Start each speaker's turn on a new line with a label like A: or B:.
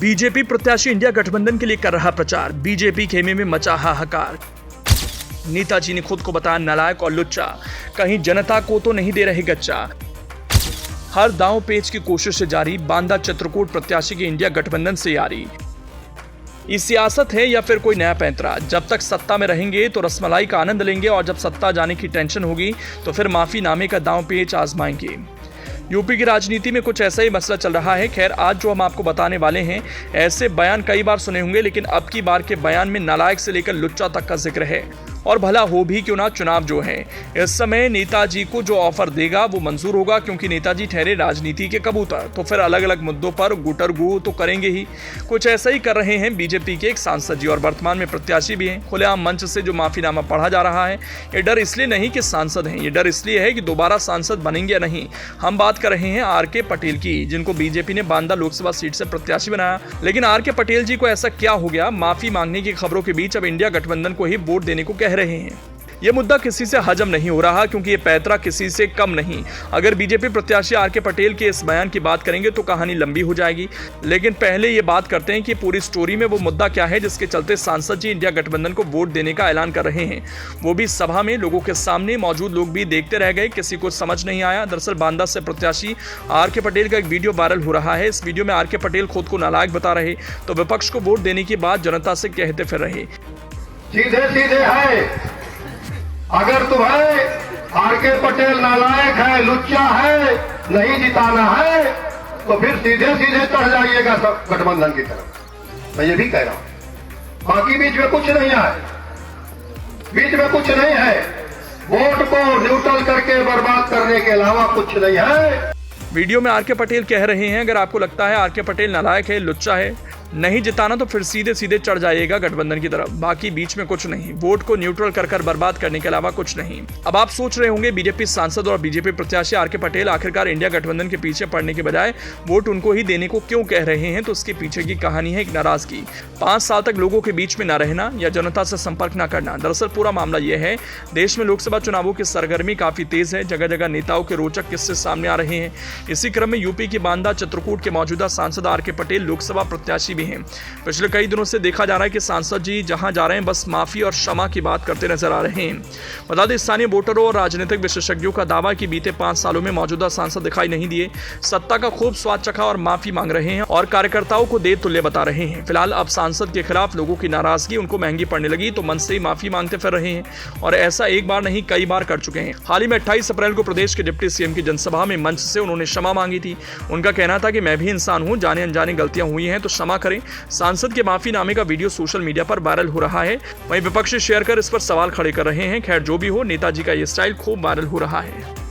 A: BJP प्रत्याशी India गठबंधन के लिए कर रहा प्रचार, बीजेपी खेमे में मचा हाहाकार। नेताजी ने खुद को बताया नालायक और लुच्चा, कहीं जनता को तो नहीं दे रहे गच्चा। हर दांव पेच की कोशिश से जारी, बांदा चित्रकूट प्रत्याशी की इंडिया गठबंधन से यारी। ये सियासत है या फिर कोई नया पैंतरा? जब तक सत्ता में रहेंगे तो रसमलाई का आनंद लेंगे और जब सत्ता जाने की टेंशन होगी तो फिर माफीनामे का दांव पेच आजमाएंगे। यूपी की राजनीति में कुछ ऐसा ही मसला चल रहा है। खैर, आज जो हम आपको बताने वाले हैं, ऐसे बयान कई बार सुने होंगे, लेकिन अब की बार के बयान में नालायक से लेकर लुच्चा तक का जिक्र है। और भला हो भी क्यों ना, चुनाव जो है इस समय नेताजी को जो ऑफर देगा वो मंजूर होगा, क्योंकि नेताजी ठहरे राजनीति के कबूतर। तो फिर अलग अलग मुद्दों पर गुटरगू तो करेंगे ही। कुछ ऐसा ही कर रहे हैं बीजेपी के एक सांसद जी, और वर्तमान में प्रत्याशी भी हैं। खुलेआम मंच से जो माफीनामा पढ़ा जा रहा है, ये डर इसलिए नहीं कि सांसद हैं, ये डर इसलिए है कि दोबारा सांसद बनेंगे या नहीं। हम बात कर रहे हैं आर.के. पटेल की, जिनको बीजेपी ने बांदा लोकसभा सीट से प्रत्याशी बनाया। लेकिन आर.के. पटेल जी को ऐसा क्या हो गया, माफी मांगने की खबरों के बीच अब इंडिया गठबंधन को ही वोट देने को कह रहे हैं। ये मुद्दा किसी से हजम नहीं हो रहा, क्योंकि ये पैतरा किसी से कम नहीं। अगर बीजेपी प्रत्याशी आर.के. पटेल के इस बयान की बात करेंगे तो कहानी लंबी हो जाएगी। लेकिन पहले ये बात करते हैं कि पूरी स्टोरी में वो मुद्दा क्या है जिसके चलते सांसद जी इंडिया गठबंधन को वोट देने का ऐलान कर रहे हैं। वो भी सभा में, लोगों के सामने। मौजूद लोग भी देखते रह गए, किसी को समझ नहीं आया। दरअसल बांदा से प्रत्याशी आर.के. पटेल का एक वीडियो वायरल हो रहा है। इस वीडियो में आर.के. पटेल खुद को नालायक बता रहे तो विपक्ष को वोट देने की बात जनता से कहते फिर रहे।
B: सीधे सीधे है, अगर तुम्हें आर.के. पटेल नालायक है, लुच्चा है, नहीं जिताना है तो फिर सीधे सीधे चढ़ जाइएगा सब गठबंधन की तरफ। मैं ये भी कह रहा हूं, बाकी बीच में कुछ नहीं है, बीच में कुछ नहीं है। वोट को न्यूट्रल करके बर्बाद करने के अलावा कुछ नहीं है।
A: वीडियो में आर.के. पटेल कह रहे हैं, अगर आपको लगता है आर.के. पटेल नालायक है, लुच्चा है, नहीं जिताना तो फिर सीधे सीधे चढ़ जाइएगा गठबंधन की तरफ। बाकी बीच में कुछ नहीं, वोट को न्यूट्रल कर बर्बाद करने के अलावा कुछ नहीं। अब आप सोच रहे होंगे, बीजेपी सांसद और बीजेपी प्रत्याशी आर.के. पटेल आखिरकार इंडिया गठबंधन के पीछे पड़ने के बजाय वोट उनको ही देने को क्यों कह रहे हैं? तो उसके पीछे की कहानी है एक नाराजगी, 5 साल तक लोगों के बीच में न रहना या जनता से संपर्क न करना। दरअसल पूरा मामला यह है, देश में लोकसभा चुनावों की सरगर्मी काफी तेज है। जगह जगह नेताओं के रोचक किस्से सामने आ रहे हैं। इसी क्रम में यूपी की बांदा चित्रकूट के मौजूदा सांसद आर.के. पटेल लोकसभा प्रत्याशी भी हैं। पिछले कई दिनों से देखा जा रहा है कि सांसद जी जहां जा रहे हैं बस माफी और क्षमा की बात करते नजर आ रहे हैं। बता दें, स्थानीय वोटरों और राजनीतिक विशेषज्ञों का दावा कि बीते 5 सालों में मौजूदा सांसद दिखाई नहीं दिए, सत्ता का खूब स्वाद चखा और माफी मांग रहे हैं और कार्यकर्ताओं को देव तुल्य बता रहे हैं। फिलहाल अब सांसद के खिलाफ लोगों की नाराजगी उनको महंगी पड़ने लगी तो मन से ही माफी मांगते फिर रहे हैं, और ऐसा एक बार नहीं कई बार कर चुके हैं। हाल ही में 28 अप्रैल को प्रदेश के डिप्टी सीएम की जनसभा में मंच से उन्होंने क्षमा मांगी थी। उनका कहना था कि मैं भी इंसान हूं, जाने अनजाने गलतियां हुई हैं तो क्षमा करें। सांसद के माफीनामे का वीडियो सोशल मीडिया पर वायरल हो रहा है। वहीं विपक्ष शेयर कर इस पर सवाल खड़े कर रहे हैं। खैर, जो भी हो, नेताजी का ये स्टाइल खूब वायरल हो रहा है।